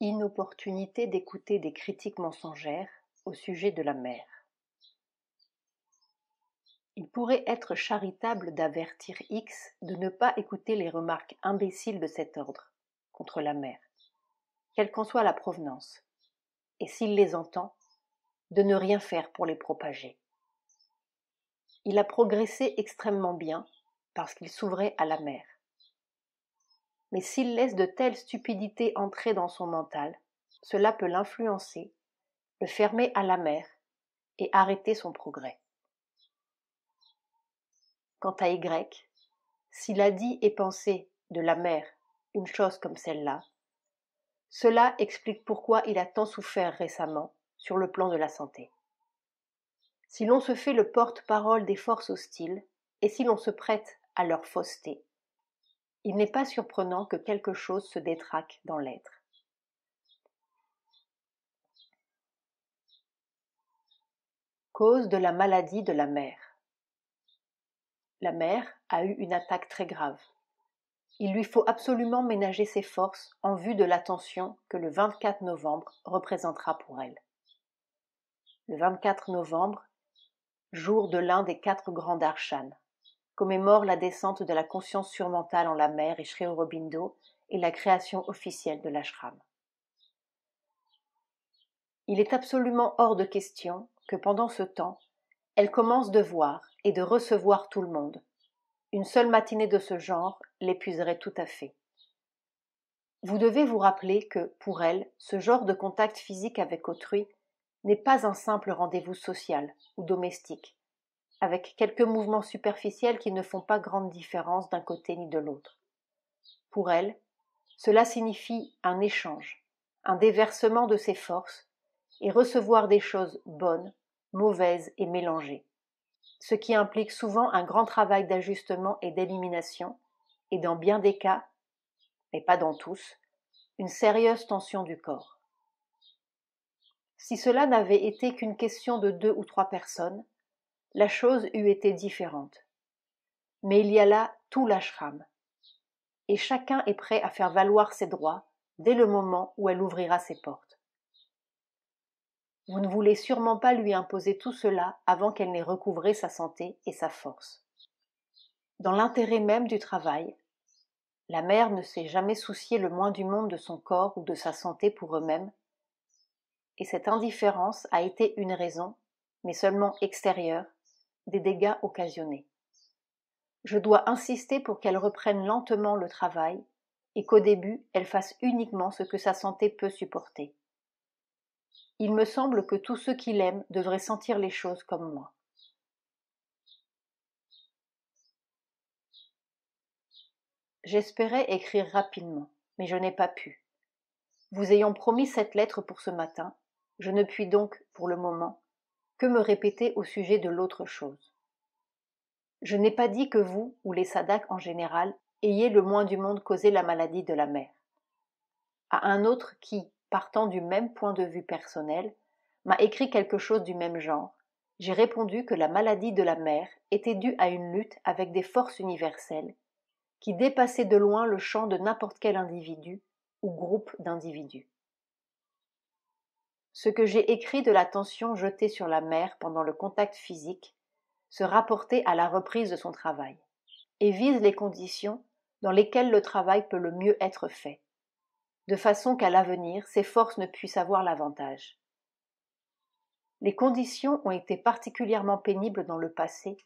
Inopportunité d'écouter des critiques mensongères au sujet de la mer. Il pourrait être charitable d'avertir X de ne pas écouter les remarques imbéciles de cet ordre contre la mer, quelle qu'en soit la provenance, et s'il les entend, de ne rien faire pour les propager. Il a progressé extrêmement bien parce qu'il s'ouvrait à la mer. Mais s'il laisse de telles stupidités entrer dans son mental, cela peut l'influencer, le fermer à la mer et arrêter son progrès. Quant à Y, s'il a dit et pensé de la mer une chose comme celle-là, cela explique pourquoi il a tant souffert récemment sur le plan de la santé. Si l'on se fait le porte-parole des forces hostiles, et si l'on se prête à leur fausseté, il n'est pas surprenant que quelque chose se détraque dans l'être. Cause de la maladie de la mer. La mère a eu une attaque très grave. Il lui faut absolument ménager ses forces en vue de l'attention que le 24 novembre représentera pour elle. Le 24 novembre, jour de l'un des 4 grands darshan, commémore la descente de la conscience surmentale en la mer et Sri Aurobindo et la création officielle de l'ashram. Il est absolument hors de question que pendant ce temps, elle commence de voir et de recevoir tout le monde. Une seule matinée de ce genre l'épuiserait tout à fait. Vous devez vous rappeler que, pour elle, ce genre de contact physique avec autrui n'est pas un simple rendez-vous social ou domestique, avec quelques mouvements superficiels qui ne font pas grande différence d'un côté ni de l'autre. Pour elle, cela signifie un échange, un déversement de ses forces et recevoir des choses bonnes, mauvaises et mélangées, ce qui implique souvent un grand travail d'ajustement et d'élimination, et dans bien des cas, mais pas dans tous, une sérieuse tension du corps. Si cela n'avait été qu'une question de 2 ou 3 personnes, la chose eût été différente. Mais il y a là tout l'ashram, et chacun est prêt à faire valoir ses droits dès le moment où elle ouvrira ses portes. Vous ne voulez sûrement pas lui imposer tout cela avant qu'elle n'ait recouvré sa santé et sa force. Dans l'intérêt même du travail, la mère ne s'est jamais soucié le moins du monde de son corps ou de sa santé pour eux-mêmes, et cette indifférence a été une raison, mais seulement extérieure, des dégâts occasionnés. Je dois insister pour qu'elle reprenne lentement le travail et qu'au début, elle fasse uniquement ce que sa santé peut supporter. Il me semble que tous ceux qui l'aiment devraient sentir les choses comme moi. J'espérais écrire rapidement, mais je n'ai pas pu. Vous ayant promis cette lettre pour ce matin, je ne puis donc, pour le moment, que me répéter au sujet de l'autre chose. Je n'ai pas dit que vous, ou les sadhaks en général, ayez le moins du monde causé la maladie de la mer. À un autre qui, partant du même point de vue personnel, m'a écrit quelque chose du même genre, j'ai répondu que la maladie de la mer était due à une lutte avec des forces universelles qui dépassaient de loin le champ de n'importe quel individu ou groupe d'individus. Ce que j'ai écrit de la tension jetée sur la mer pendant le contact physique se rapportait à la reprise de son travail et vise les conditions dans lesquelles le travail peut le mieux être fait, de façon qu'à l'avenir ses forces ne puissent avoir l'avantage. Les conditions ont été particulièrement pénibles dans le passé,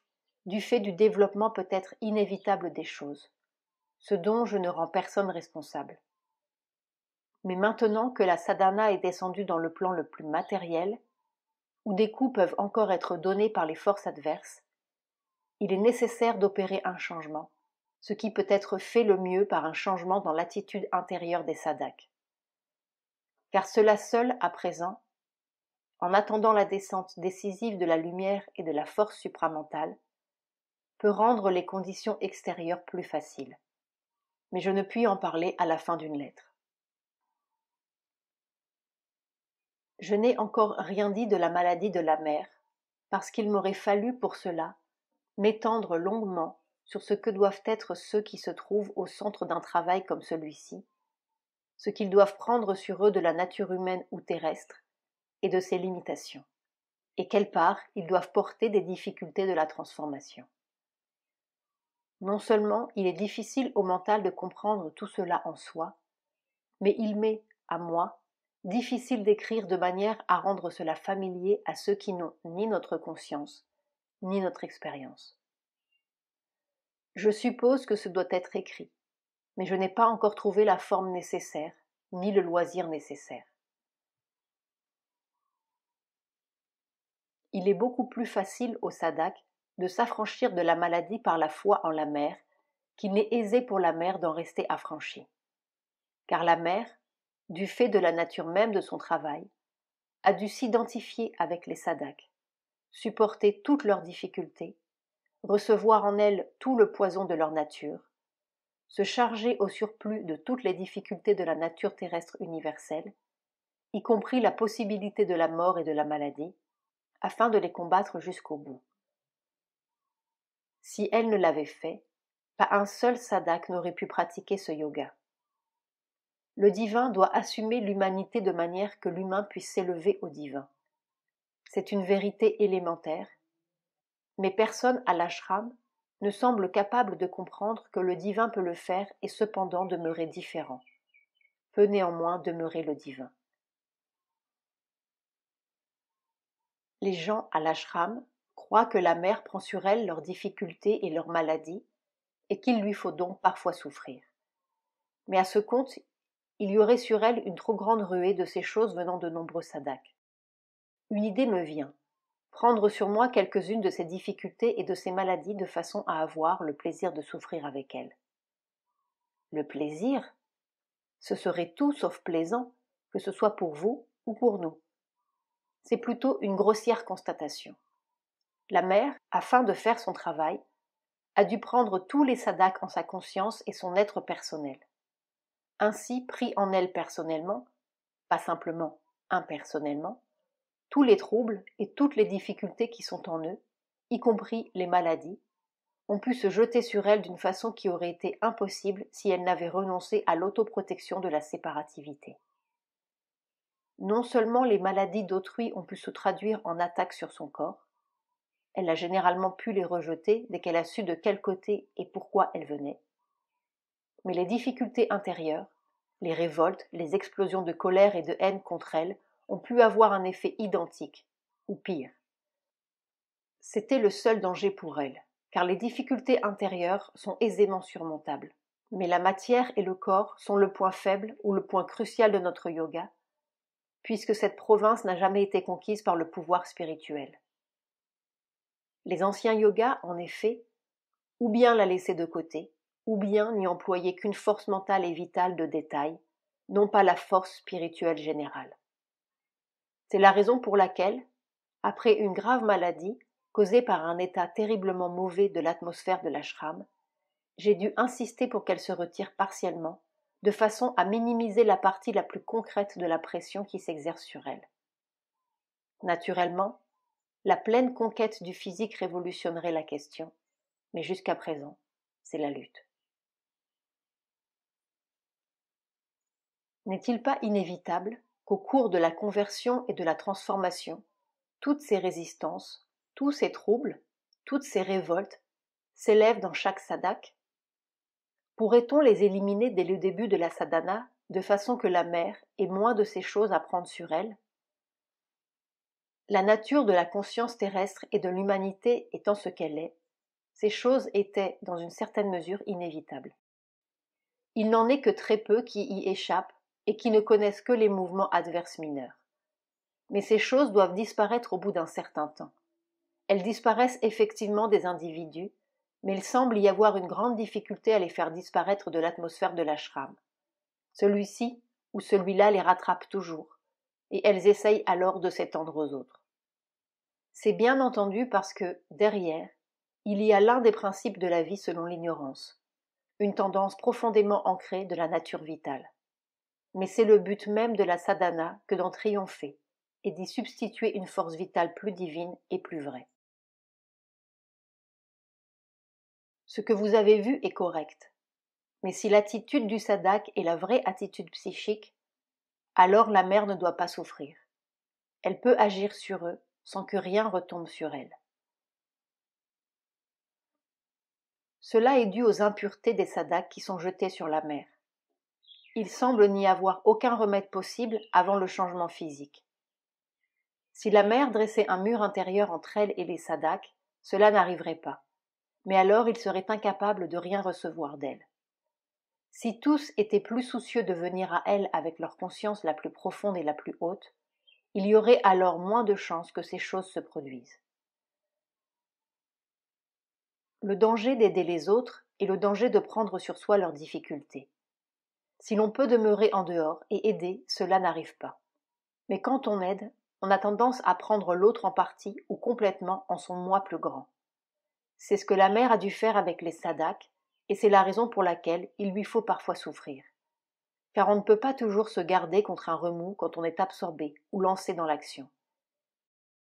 du fait du développement peut-être inévitable des choses, ce dont je ne rends personne responsable. Mais maintenant que la sadhana est descendue dans le plan le plus matériel, où des coups peuvent encore être donnés par les forces adverses, il est nécessaire d'opérer un changement, ce qui peut être fait le mieux par un changement dans l'attitude intérieure des sadhaks. Car cela seul, à présent, en attendant la descente décisive de la lumière et de la force supramentale, peut rendre les conditions extérieures plus faciles. Mais je ne puis en parler à la fin d'une lettre. Je n'ai encore rien dit de la maladie de la mère, parce qu'il m'aurait fallu pour cela m'étendre longuement sur ce que doivent être ceux qui se trouvent au centre d'un travail comme celui-ci, ce qu'ils doivent prendre sur eux de la nature humaine ou terrestre et de ses limitations, et quelle part ils doivent porter des difficultés de la transformation. Non seulement il est difficile au mental de comprendre tout cela en soi, mais il m'est, à moi, difficile d'écrire de manière à rendre cela familier à ceux qui n'ont ni notre conscience, ni notre expérience. Je suppose que ce doit être écrit, mais je n'ai pas encore trouvé la forme nécessaire, ni le loisir nécessaire. Il est beaucoup plus facile au sadhak de s'affranchir de la maladie par la foi en la mère qu'il n'est aisé pour la mère d'en rester affranchie. Car la mère, du fait de la nature même de son travail, a dû s'identifier avec les sadhaks, supporter toutes leurs difficultés, recevoir en elles tout le poison de leur nature, se charger au surplus de toutes les difficultés de la nature terrestre universelle, y compris la possibilité de la mort et de la maladie, afin de les combattre jusqu'au bout. Si elle ne l'avait fait, pas un seul sadhak n'aurait pu pratiquer ce yoga. Le divin doit assumer l'humanité de manière que l'humain puisse s'élever au divin. C'est une vérité élémentaire, mais personne à l'ashram ne semble capable de comprendre que le divin peut le faire et cependant demeurer différent, peut néanmoins demeurer le divin. Les gens à l'ashram croient que la mère prend sur elle leurs difficultés et leurs maladies et qu'il lui faut donc parfois souffrir. Mais à ce compte, il y aurait sur elle une trop grande ruée de ces choses venant de nombreux sadhaks. Une idée me vient, prendre sur moi quelques-unes de ces difficultés et de ces maladies de façon à avoir le plaisir de souffrir avec elles. Le plaisir, ce serait tout sauf plaisant, que ce soit pour vous ou pour nous. C'est plutôt une grossière constatation. La mère, afin de faire son travail, a dû prendre tous les sadhaks en sa conscience et son être personnel. Ainsi, pris en elle personnellement, pas simplement impersonnellement, tous les troubles et toutes les difficultés qui sont en eux, y compris les maladies, ont pu se jeter sur elle d'une façon qui aurait été impossible si elle n'avait renoncé à l'autoprotection de la séparativité. Non seulement les maladies d'autrui ont pu se traduire en attaques sur son corps, elle a généralement pu les rejeter dès qu'elle a su de quel côté et pourquoi elles venaient, mais les difficultés intérieures, les révoltes, les explosions de colère et de haine contre elle ont pu avoir un effet identique, ou pire. C'était le seul danger pour elle, car les difficultés intérieures sont aisément surmontables. Mais la matière et le corps sont le point faible ou le point crucial de notre yoga, puisque cette province n'a jamais été conquise par le pouvoir spirituel. Les anciens yogas, en effet, ou bien la laissaient de côté, ou bien n'y employaient qu'une force mentale et vitale de détail, non pas la force spirituelle générale. C'est la raison pour laquelle, après une grave maladie, causée par un état terriblement mauvais de l'atmosphère de l'ashram, j'ai dû insister pour qu'elle se retire partiellement, de façon à minimiser la partie la plus concrète de la pression qui s'exerce sur elle. Naturellement, la pleine conquête du physique révolutionnerait la question, mais jusqu'à présent, c'est la lutte. N'est-il pas inévitable qu'au cours de la conversion et de la transformation, toutes ces résistances, tous ces troubles, toutes ces révoltes s'élèvent dans chaque sadhak? Pourrait-on les éliminer dès le début de la sadhana, de façon que la mère ait moins de ces choses à prendre sur elle? La nature de la conscience terrestre et de l'humanité étant ce qu'elle est, ces choses étaient, dans une certaine mesure, inévitables. Il n'en est que très peu qui y échappent et qui ne connaissent que les mouvements adverses mineurs. Mais ces choses doivent disparaître au bout d'un certain temps. Elles disparaissent effectivement des individus, mais il semble y avoir une grande difficulté à les faire disparaître de l'atmosphère de l'ashram. Celui-ci ou celui-là les rattrape toujours, et elles essayent alors de s'étendre aux autres. C'est bien entendu parce que, derrière, il y a l'un des principes de la vie selon l'ignorance, une tendance profondément ancrée de la nature vitale. Mais c'est le but même de la sadhana que d'en triompher et d'y substituer une force vitale plus divine et plus vraie. Ce que vous avez vu est correct. Mais si l'attitude du Sadak est la vraie attitude psychique, alors la mère ne doit pas souffrir. Elle peut agir sur eux sans que rien retombe sur elle. Cela est dû aux impuretés des Sadaks qui sont jetées sur la mère. Il semble n'y avoir aucun remède possible avant le changement physique. Si la mère dressait un mur intérieur entre elle et les Sadaks, cela n'arriverait pas. Mais alors ils seraient incapables de rien recevoir d'elle. Si tous étaient plus soucieux de venir à elle avec leur conscience la plus profonde et la plus haute, il y aurait alors moins de chances que ces choses se produisent. Le danger d'aider les autres est le danger de prendre sur soi leurs difficultés. Si l'on peut demeurer en dehors et aider, cela n'arrive pas. Mais quand on aide, on a tendance à prendre l'autre en partie ou complètement en son moi plus grand. C'est ce que la mère a dû faire avec les Sadaks, et c'est la raison pour laquelle il lui faut parfois souffrir. Car on ne peut pas toujours se garder contre un remous quand on est absorbé ou lancé dans l'action.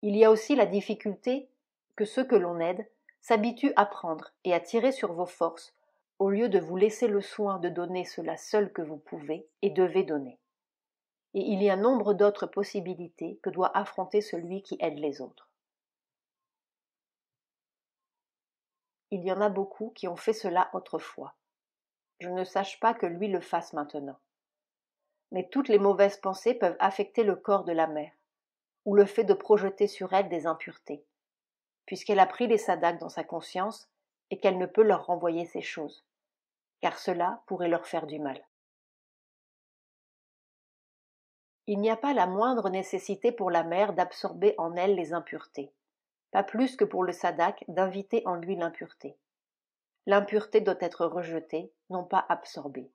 Il y a aussi la difficulté que ceux que l'on aide s'habituent à prendre et à tirer sur vos forces au lieu de vous laisser le soin de donner cela seul que vous pouvez et devez donner. Et il y a nombre d'autres possibilités que doit affronter celui qui aide les autres. Il y en a beaucoup qui ont fait cela autrefois. Je ne sache pas que lui le fasse maintenant. Mais toutes les mauvaises pensées peuvent affecter le corps de la mère, ou le fait de projeter sur elle des impuretés, puisqu'elle a pris les Sadaks dans sa conscience et qu'elle ne peut leur renvoyer ces choses, car cela pourrait leur faire du mal. Il n'y a pas la moindre nécessité pour la mère d'absorber en elle les impuretés, pas plus que pour le Sadak d'inviter en lui l'impureté. L'impureté doit être rejetée, non pas absorbée.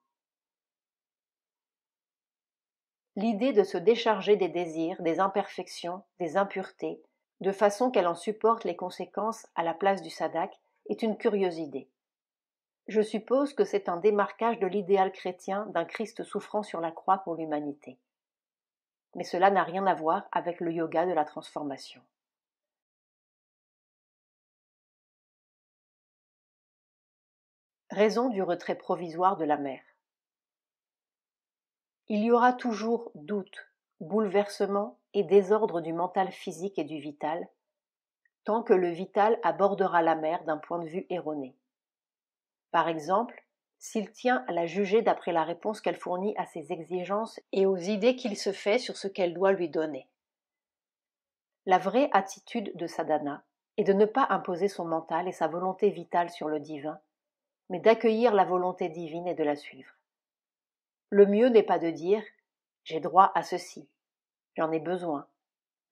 L'idée de se décharger des désirs, des imperfections, des impuretés, de façon qu'elle en supporte les conséquences à la place du Sadak, est une curieuse idée. Je suppose que c'est un démarquage de l'idéal chrétien d'un Christ souffrant sur la croix pour l'humanité. Mais cela n'a rien à voir avec le yoga de la transformation. Raison du retrait provisoire de la mère. Il y aura toujours doute, bouleversement et désordre du mental physique et du vital, tant que le vital abordera la mère d'un point de vue erroné. Par exemple, s'il tient à la juger d'après la réponse qu'elle fournit à ses exigences et aux idées qu'il se fait sur ce qu'elle doit lui donner. La vraie attitude de sadhana est de ne pas imposer son mental et sa volonté vitale sur le divin, mais d'accueillir la volonté divine et de la suivre. Le mieux n'est pas de dire « j'ai droit à ceci, j'en ai besoin,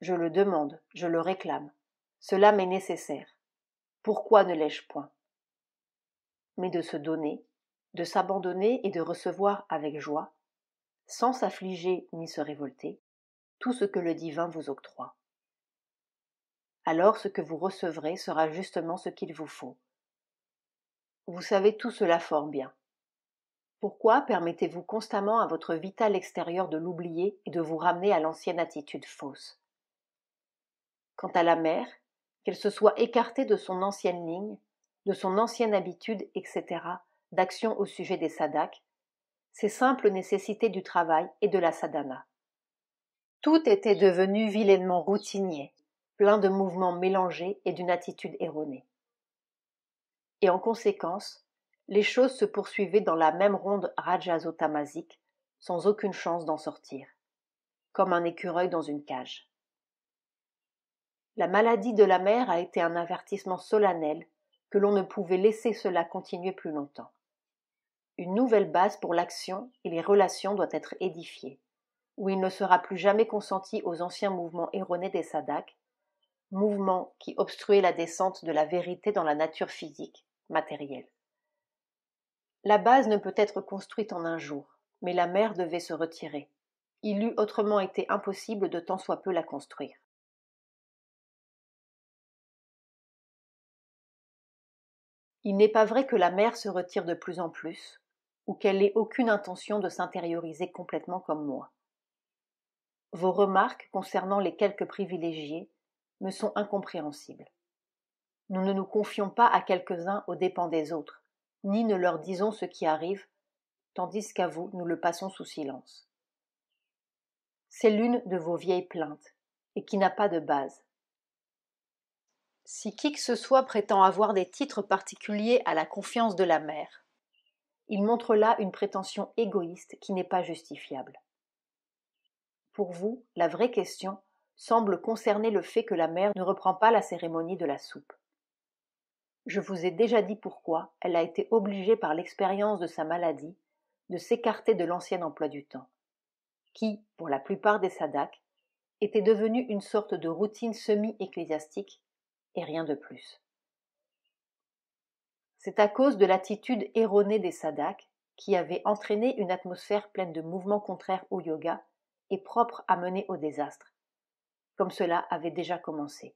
je le demande, je le réclame, cela m'est nécessaire, pourquoi ne l'ai-je point ?» mais de se donner, de s'abandonner et de recevoir avec joie, sans s'affliger ni se révolter, tout ce que le divin vous octroie. Alors ce que vous recevrez sera justement ce qu'il vous faut. Vous savez tout cela fort bien. Pourquoi permettez-vous constamment à votre vital extérieur de l'oublier et de vous ramener à l'ancienne attitude fausse? Quant à la mère, qu'elle se soit écartée de son ancienne ligne, de son ancienne habitude, etc., d'action au sujet des sadhaks, ces simples nécessités du travail et de la sadhana. Tout était devenu vilainement routinier, plein de mouvements mélangés et d'une attitude erronée. Et en conséquence, les choses se poursuivaient dans la même ronde rajaso-tamasique, sans aucune chance d'en sortir, comme un écureuil dans une cage. La maladie de la mère a été un avertissement solennel que l'on ne pouvait laisser cela continuer plus longtemps. Une nouvelle base pour l'action et les relations doit être édifiée, où il ne sera plus jamais consenti aux anciens mouvements erronés des sadhaks, mouvements qui obstruaient la descente de la vérité dans la nature physique, matérielle. La base ne peut être construite en un jour, mais la mère devait se retirer. Il eût autrement été impossible de tant soit peu la construire. Il n'est pas vrai que la mère se retire de plus en plus, ou qu'elle ait aucune intention de s'intérioriser complètement comme moi. Vos remarques concernant les quelques privilégiés me sont incompréhensibles. Nous ne nous confions pas à quelques-uns aux dépens des autres, ni ne leur disons ce qui arrive, tandis qu'à vous, nous le passons sous silence. C'est l'une de vos vieilles plaintes, et qui n'a pas de base. Si qui que ce soit prétend avoir des titres particuliers à la confiance de la mère, il montre là une prétention égoïste qui n'est pas justifiable. Pour vous, la vraie question semble concerner le fait que la mère ne reprend pas la cérémonie de la soupe. Je vous ai déjà dit pourquoi elle a été obligée par l'expérience de sa maladie de s'écarter de l'ancien emploi du temps, qui, pour la plupart des sadaks, était devenu une sorte de routine semi-ecclésiastique et rien de plus. C'est à cause de l'attitude erronée des sadaks qui avait entraîné une atmosphère pleine de mouvements contraires au yoga et propre à mener au désastre, comme cela avait déjà commencé.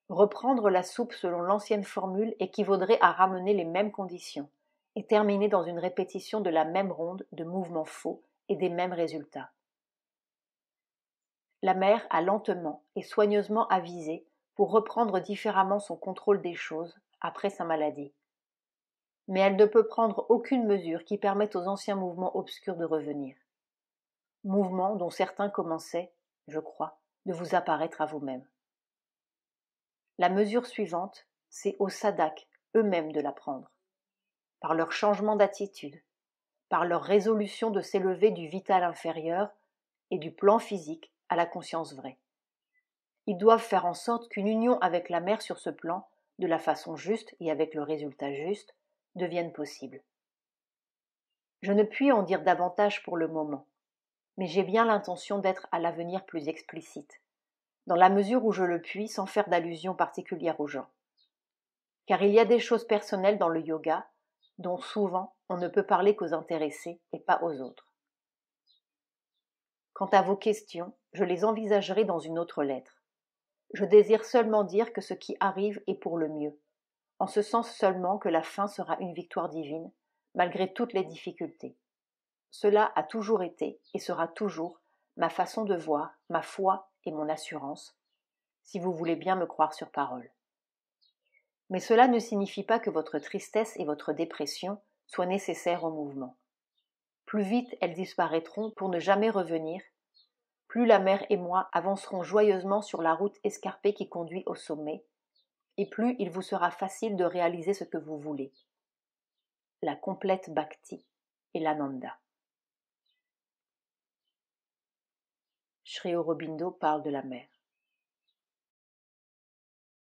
Reprendre la soupe selon l'ancienne formule équivaudrait à ramener les mêmes conditions et terminer dans une répétition de la même ronde de mouvements faux et des mêmes résultats. La mère a lentement et soigneusement avisé pour reprendre différemment son contrôle des choses après sa maladie. Mais elle ne peut prendre aucune mesure qui permette aux anciens mouvements obscurs de revenir. Mouvements dont certains commençaient, je crois, de vous apparaître à vous-même. La mesure suivante, c'est aux sadaks eux-mêmes de la prendre, par leur changement d'attitude, par leur résolution de s'élever du vital inférieur et du plan physique à la conscience vraie. Ils doivent faire en sorte qu'une union avec la mère sur ce plan, de la façon juste et avec le résultat juste, devienne possible. Je ne puis en dire davantage pour le moment, mais j'ai bien l'intention d'être à l'avenir plus explicite, dans la mesure où je le puis sans faire d'allusion particulière aux gens. Car il y a des choses personnelles dans le yoga dont souvent on ne peut parler qu'aux intéressés et pas aux autres. Quant à vos questions, je les envisagerai dans une autre lettre. Je désire seulement dire que ce qui arrive est pour le mieux, en ce sens seulement que la fin sera une victoire divine, malgré toutes les difficultés. Cela a toujours été et sera toujours ma façon de voir, ma foi et mon assurance, si vous voulez bien me croire sur parole. Mais cela ne signifie pas que votre tristesse et votre dépression soient nécessaires au mouvement. Plus vite elles disparaîtront pour ne jamais revenir, plus la mère et moi avancerons joyeusement sur la route escarpée qui conduit au sommet, et plus il vous sera facile de réaliser ce que vous voulez, la complète bhakti et l'ananda. Sri Aurobindo parle de la mer.